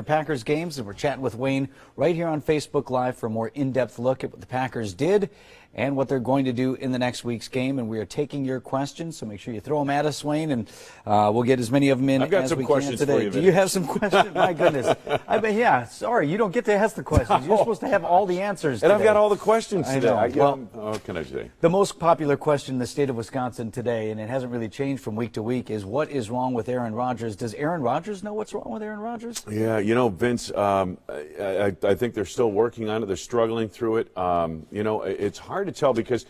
Packers games, and we're chatting with Wayne right here on Facebook Live for a more in-depth look at what the Packers did and what they're going to do in the next week's game. And we are taking your questions, so make sure you throw them at us, Wayne, and we'll get as many of them in as we can today. Do you have some questions? My goodness. Yeah, sorry, you don't get to ask the questions. You're supposed to have all the answers today. And I've got all the questions today. What can I say? The most popular question in the state of Wisconsin today, and it hasn't really changed from week to week, is what is wrong with Aaron Rodgers? Does Aaron Rodgers know what's wrong with Aaron Rodgers? Yeah, Vince, I think they're still working on it. They're struggling through it. It's hard to tell because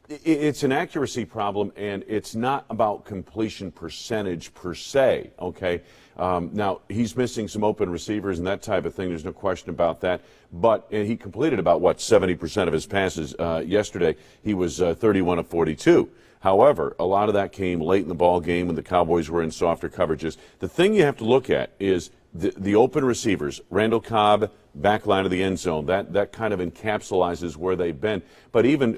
it's an accuracy problem, and it's not about completion percentage per se, okay? Now, he's missing some open receivers and that type of thing. There's no question about that. But he completed about, 70% of his passes yesterday. He was 31 of 42. However, a lot of that came late in the ball game when the Cowboys were in softer coverages. The thing you have to look at is the open receivers, Randall Cobb, back line of the end zone. That kind of encapsulates where they've been. But even,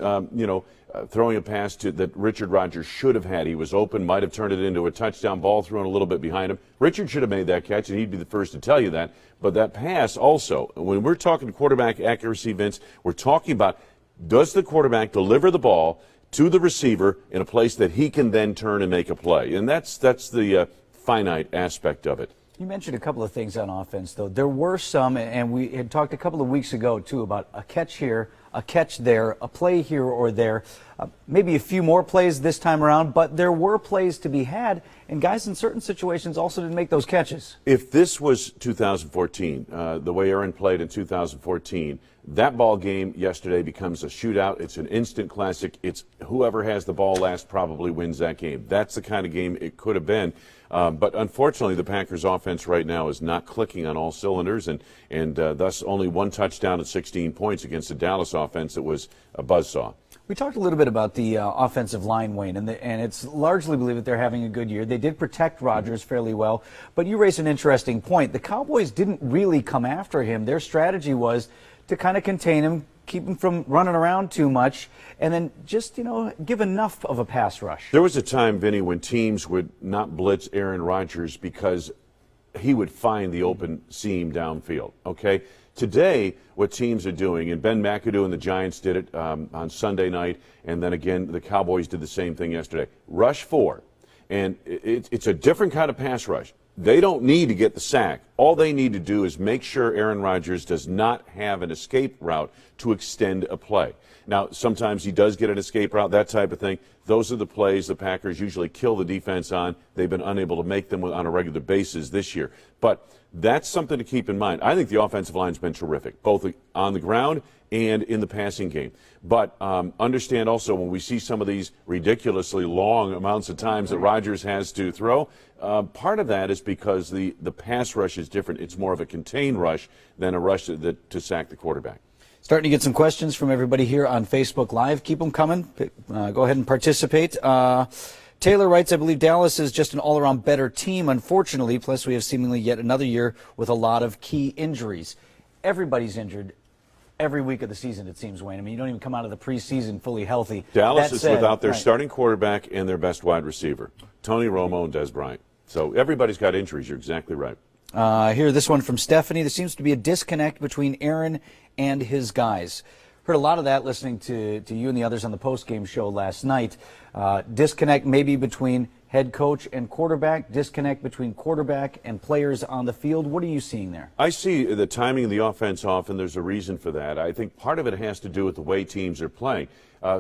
throwing a pass that Richard Rodgers should have had. He was open, might have turned it into a touchdown, ball thrown a little bit behind him. Richard should have made that catch, and he'd be the first to tell you that. But that pass also, when we're talking quarterback accuracy, Vince, we're talking about does the quarterback deliver the ball to the receiver in a place that he can then turn and make a play? And that's the finite aspect of it. You mentioned a couple of things on offense, though. There were some, and we had talked a couple of weeks ago, too, about a catch here, a catch there, a play here or there. Maybe a few more plays this time around, but there were plays to be had, and guys in certain situations also didn't make those catches. If this was 2014, the way Aaron played in 2014, that ball game yesterday becomes a shootout. It's an instant classic. It's whoever has the ball last probably wins that game. That's the kind of game it could have been. But unfortunately, the Packers' offense right now is not clicking on all cylinders, and thus only one touchdown and 16 points against the Dallas offense that was a buzzsaw. We talked a little bit about the offensive line, Wayne, and it's largely believed that they're having a good year. They did protect Rodgers fairly well, but you raised an interesting point. The Cowboys didn't really come after him. Their strategy was to kind of contain him, keep him from running around too much, and then just, give enough of a pass rush. There was a time, Vinny, when teams would not blitz Aaron Rodgers because he would find the open seam downfield, okay? Today, what teams are doing, and Ben McAdoo and the Giants did it on Sunday night, and then again, the Cowboys did the same thing yesterday. Rush 4, and it's a different kind of pass rush. They don't need to get the sack. All they need to do is make sure Aaron Rodgers does not have an escape route to extend a play. Now, sometimes he does get an escape route, that type of thing. Those are the plays the Packers usually kill the defense on. They've been unable to make them on a regular basis this year. But that's something to keep in mind. I think the offensive line's been terrific, both on the ground and in the passing game. But understand also when we see some of these ridiculously long amounts of times that Rodgers has to throw, part of that is because the pass rush is different. It's more of a contained rush than a rush to sack the quarterback. Starting to get some questions from everybody here on Facebook Live. Keep them coming. Go ahead and participate. Taylor writes, I believe Dallas is just an all-around better team, unfortunately. Plus, we have seemingly yet another year with a lot of key injuries. Everybody's injured every week of the season, it seems, Wayne. I mean, you don't even come out of the preseason fully healthy. Dallas is without their starting quarterback and their best wide receiver, Tony Romo and Des Bryant. So everybody's got injuries. You're exactly right. Here, this one from Stephanie. There seems to be a disconnect between Aaron and his guys. Heard a lot of that listening to you and the others on the post-game show last night. Disconnect maybe between head coach and quarterback, disconnect between quarterback and players on the field. What are you seeing there? I see the timing of the offense off, and there's a reason for that. I think part of it has to do with the way teams are playing.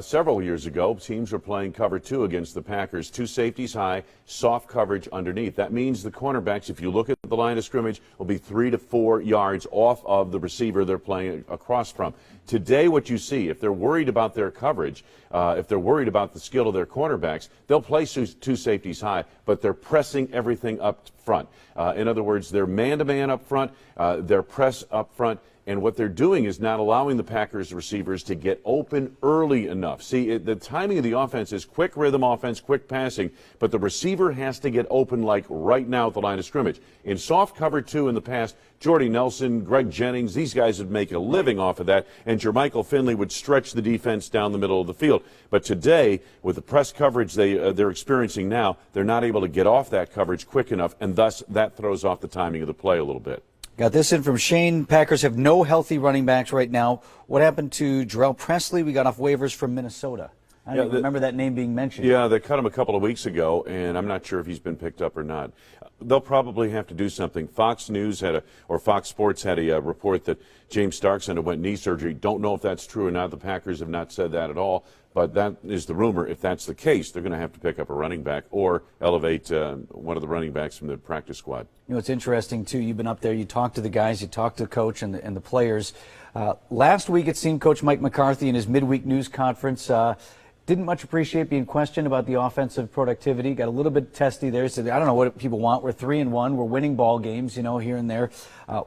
Several years ago, teams were playing cover 2 against the Packers, 2 safeties high, soft coverage underneath. That means the cornerbacks, if you look at the line of scrimmage, will be 3 to 4 yards off of the receiver they're playing across from. Today, what you see, if they're worried about their coverage, if they're worried about the skill of their cornerbacks, they'll play 2 safeties high, but they're pressing everything up front. In other words, they're man-to-man up front, they're press up front. And what they're doing is not allowing the Packers receivers to get open early enough. See, the timing of the offense is quick rhythm offense, quick passing, but the receiver has to get open like right now at the line of scrimmage. In soft cover 2 in the past, Jordy Nelson, Greg Jennings, these guys would make a living off of that, and Jermichael Finley would stretch the defense down the middle of the field. But today, with the press coverage they're experiencing now, they're not able to get off that coverage quick enough, and thus that throws off the timing of the play a little bit. Got this in from Shane. Packers have no healthy running backs right now. What happened to Jarrell Presley? We got off waivers from Minnesota. I don't even remember that name being mentioned. Yeah, they cut him a couple of weeks ago, and I'm not sure if he's been picked up or not. They'll probably have to do something. Fox Sports had a report that James Starks underwent knee surgery. Don't know if that's true or not. The Packers have not said that at all, but that is the rumor. If that's the case, they're going to have to pick up a running back or elevate one of the running backs from the practice squad. You know, it's interesting, too. You've been up there. You talked to the guys. You talked to the coach and the players. Last week, it seemed Coach Mike McCarthy in his midweek news conference didn't much appreciate being questioned about the offensive productivity. Got a little bit testy there. Said, I don't know what people want. We're 3-1. We're winning ball games, here and there.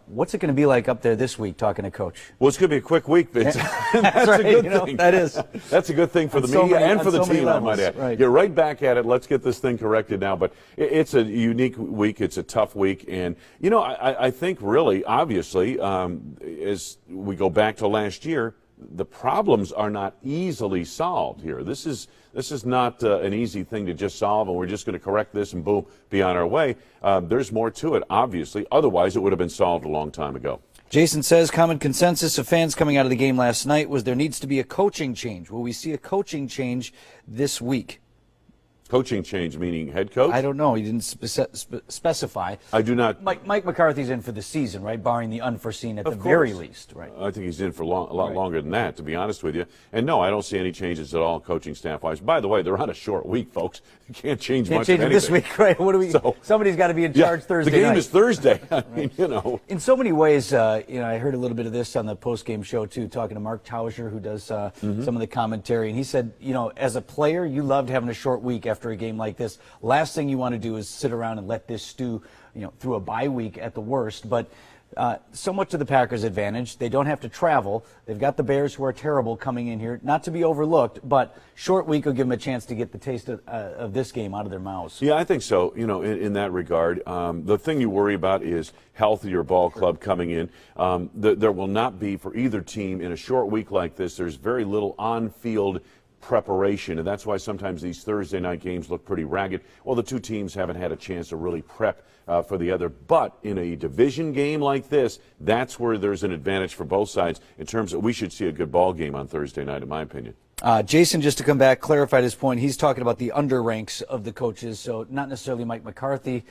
What's it going to be like up there this week, talking to Coach? Well, it's going to be a quick week, Vince. That's right, a good thing. That is. That's a good thing for the media and for the team, I might add. Right. You're right back at it. Let's get this thing corrected now. But it's a unique week. It's a tough week. And, I think really, obviously, as we go back to last year, the problems are not easily solved here. This is not an easy thing to just solve, and we're just going to correct this and boom, be on our way. There's more to it, obviously. Otherwise, it would have been solved a long time ago. Jason says, common consensus of fans coming out of the game last night was there needs to be a coaching change. Will we see a coaching change this week? Coaching change, meaning head coach? I don't know. He didn't specify. I do not. Mike McCarthy's in for the season, right? Barring the unforeseen at the very least, right? I think he's in for a lot longer than that, to be honest with you. And no, I don't see any changes at all coaching staff-wise. By the way, they're on a short week, folks. You can't change much of anything. This week, right? What do we? So, somebody's got to be in charge Thursday night. The game night. is Thursday. I mean, In so many ways, I heard a little bit of this on the post-game show, too, talking to Mark Tauscher, who does some of the commentary. And he said, as a player, you loved having a short week after a game like this. Last thing you want to do is sit around and let this stew, through a bye week at the worst. But so much to the Packers' advantage. They don't have to travel. They've got the Bears, who are terrible, coming in here. Not to be overlooked, but short week will give them a chance to get the taste of this game out of their mouths. Yeah, I think so, in that regard. The thing you worry about is health of your ball club coming in. There will not be, for either team, in a short week like this, there's very little on-field preparation, and that's why sometimes these Thursday night games look pretty ragged. Well, the two teams haven't had a chance to really prep for the other, but in a division game like this, that's where there's an advantage for both sides in terms of we should see a good ball game on Thursday night, in my opinion. Jason, just to come back, clarified his point. He's talking about the under ranks of the coaches, so not necessarily Mike McCarthy.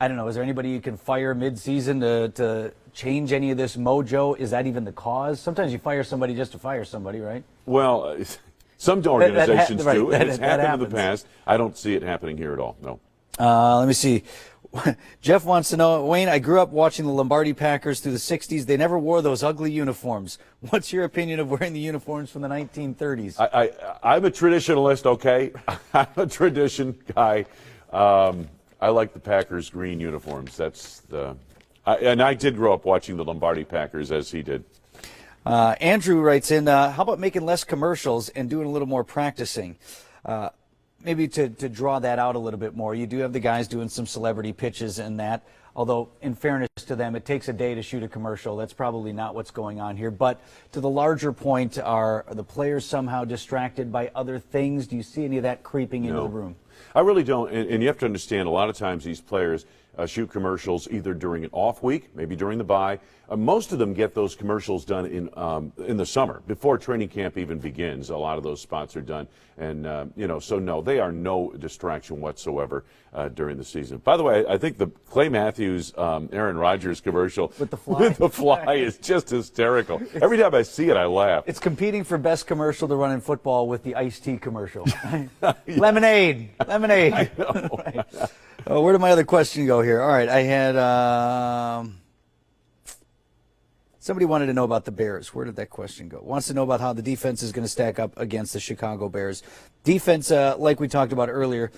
I don't know, is there anybody you can fire mid-season to change any of this mojo? Is that even the cause? Sometimes you fire somebody just to fire somebody, right? Well, some organizations do. Right, it's happened in the past. I don't see it happening here at all, no. Let me see. Jeff wants to know, Wayne, I grew up watching the Lombardi Packers through the 60s. They never wore those ugly uniforms. What's your opinion of wearing the uniforms from the 1930s? I'm a traditionalist, okay? I'm a tradition guy. I like the Packers' green uniforms. And I did grow up watching the Lombardi Packers, as he did. Andrew writes in, how about making less commercials and doing a little more practicing? Maybe to draw that out a little bit more. You do have the guys doing some celebrity pitches and that, although in fairness to them, it takes a day to shoot a commercial. That's probably not what's going on here. But to the larger point, are the players somehow distracted by other things? Do you see any of that creeping into the room? I really don't, and you have to understand, a lot of times these players shoot commercials either during an off week, maybe during the bye. Most of them get those commercials done in the summer, before training camp even begins. A lot of those spots are done, and so no, they are no distraction whatsoever during the season. By the way, I think the Clay Matthews, Aaron Rodgers commercial with the fly, is just hysterical. Every time I see it, I laugh. It's competing for best commercial to run in football with the iced tea commercial. Lemonade. I know. Right. Oh, where did my other question go here? All right, I had somebody wanted to know about the Bears. Where did that question go? Wants to know about how the defense is going to stack up against the Chicago Bears. Defense, like we talked about earlier,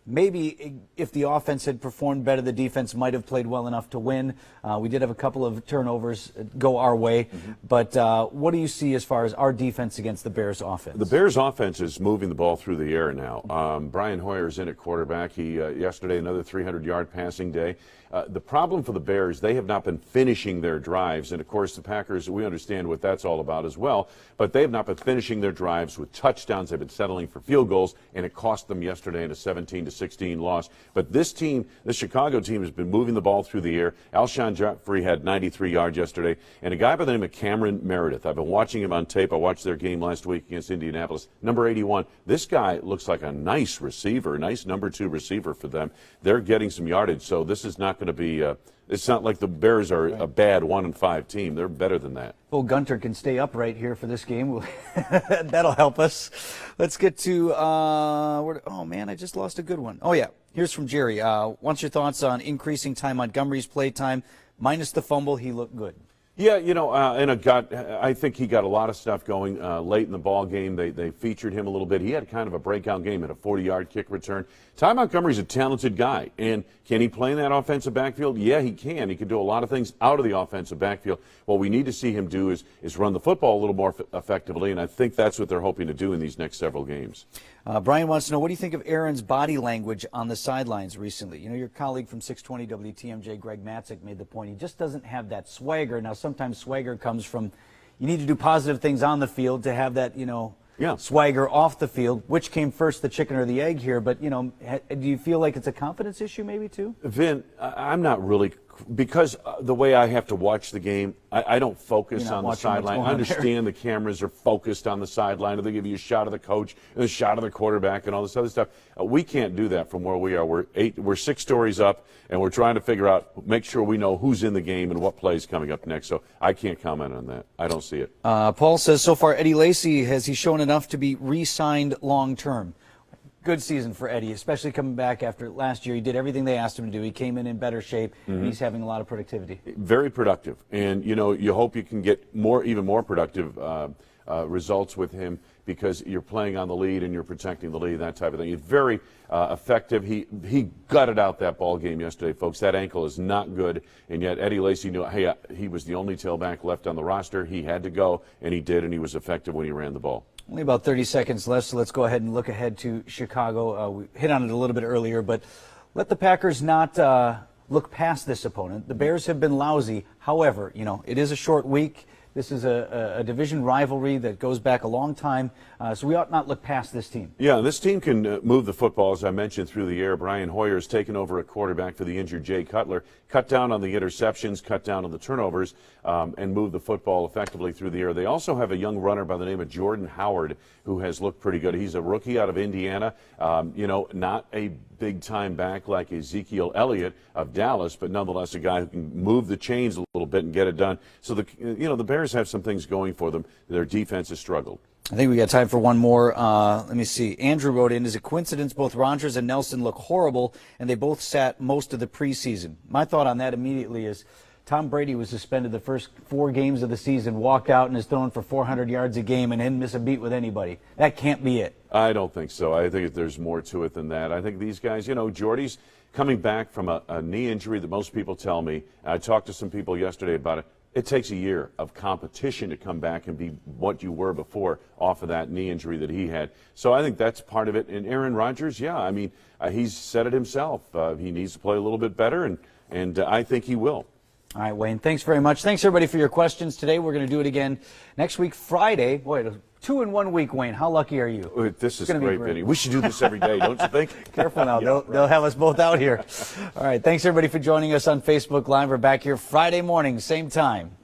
maybe if the offense had performed better, the defense might have played well enough to win. We did have a couple of turnovers go our way. But what do you see as far as our defense against the Bears offense? The Bears offense is moving the ball through the air now. Brian Hoyer's in at quarterback. He yesterday, another 300-yard passing day. The problem for the Bears, they have not been finishing their drives. And, of course, the Packers, we understand what that's all about as well. But they have not been finishing their drives with touchdowns. They've been settling for field goals, and it cost them yesterday in a 17-7 24-16 loss. But this team, the Chicago team, has been moving the ball through the air. Alshon Jeffrey had 93 yards yesterday. And a guy by the name of Cameron Meredith, I've been watching him on tape. I watched their game last week against Indianapolis. Number 81. This guy looks like a nice receiver, a nice number 2 receiver for them. They're getting some yardage, so this is not going to be it's not like the Bears are a bad 1-5 team. They're better than that. Well, Gunter can stay upright here for this game. That'll help us. Let's get to oh man, I just lost a good one. Oh yeah, here's from Jerry. What's your thoughts on increasing Ty Montgomery's play time minus the fumble? He looked good. Yeah, I think he got a lot of stuff going late in the ball game. They featured him a little bit. He had kind of a breakout game at a 40-yard kick return. Ty Montgomery's a talented guy, and can he play in that offensive backfield? Yeah, he can. He can do a lot of things out of the offensive backfield. What we need to see him do is run the football a little more effectively, and I think that's what they're hoping to do in these next several games. Brian wants to know, what do you think of Aaron's body language on the sidelines recently? You know, your colleague from 620 WTMJ, Greg Matzik, made the point. He just doesn't have that swagger. Now, sometimes swagger comes from, you need to do positive things on the field to have that, swagger off the field. Which came first, the chicken or the egg here? But, do you feel like it's a confidence issue maybe too? Vin, I'm not really, because the way I have to watch the game, I don't focus on the sideline. I understand the cameras are focused on the sideline, and they give you a shot of the coach and a shot of the quarterback and all this other stuff. We can't do that from where we are. We're 6 stories up, and we're trying to figure out, make sure we know who's in the game and what play is coming up next. So I can't comment on that. I don't see it. Paul says, so far, Eddie Lacy, has he shown enough to be re-signed long-term? Good season for Eddie, especially coming back after last year. He did everything they asked him to do. He came in better shape. Mm-hmm. He's having a lot of productivity. Very productive. And, you hope you can get even more productive results with him, because you're playing on the lead and you're protecting the lead, that type of thing. He's very effective. He gutted out that ball game yesterday, folks. That ankle is not good, and yet Eddie Lacy knew, hey, he was the only tailback left on the roster. He had to go, and he did, and he was effective when he ran the ball. Only about 30 seconds left, so let's go ahead and look ahead to Chicago. We hit on it a little bit earlier, but let the Packers not look past this opponent. The Bears have been lousy. However, it is a short week. This is a division rivalry that goes back a long time, so we ought not look past this team. Yeah, this team can move the football, as I mentioned, through the air. Brian Hoyer has taken over at quarterback for the injured Jay Cutler, cut down on the interceptions, cut down on the turnovers, and move the football effectively through the air. They also have a young runner by the name of Jordan Howard, who has looked pretty good. He's a rookie out of Indiana, not a big-time back like Ezekiel Elliott of Dallas, but nonetheless a guy who can move the chains a little bit and get it done. So the Bears have some things going for them. Their defense has struggled. I think we got time for one more. Let me see. Andrew wrote in, is it coincidence both Rodgers and Nelson look horrible, and they both sat most of the preseason? My thought on that immediately is Tom Brady was suspended the first 4 games of the season, walked out and is throwing for 400 yards a game and didn't miss a beat with anybody. That can't be it. I don't think so. I think there's more to it than that. I think these guys, Jordy's coming back from a knee injury that most people tell me. I talked to some people yesterday about it. It takes a year of competition to come back and be what you were before off of that knee injury that he had. So I think that's part of it. And Aaron Rodgers, he's said it himself. He needs to play a little bit better, and I think he will. All right, Wayne, thanks very much. Thanks, everybody, for your questions today. We're going to do it again next week, Friday. Boy, 2 in 1 week, Wayne. How lucky are you? This is great, Vinny. We should do this every day, don't you think? Careful now. They'll have us both out here. All right, thanks, everybody, for joining us on Facebook Live. We're back here Friday morning, same time.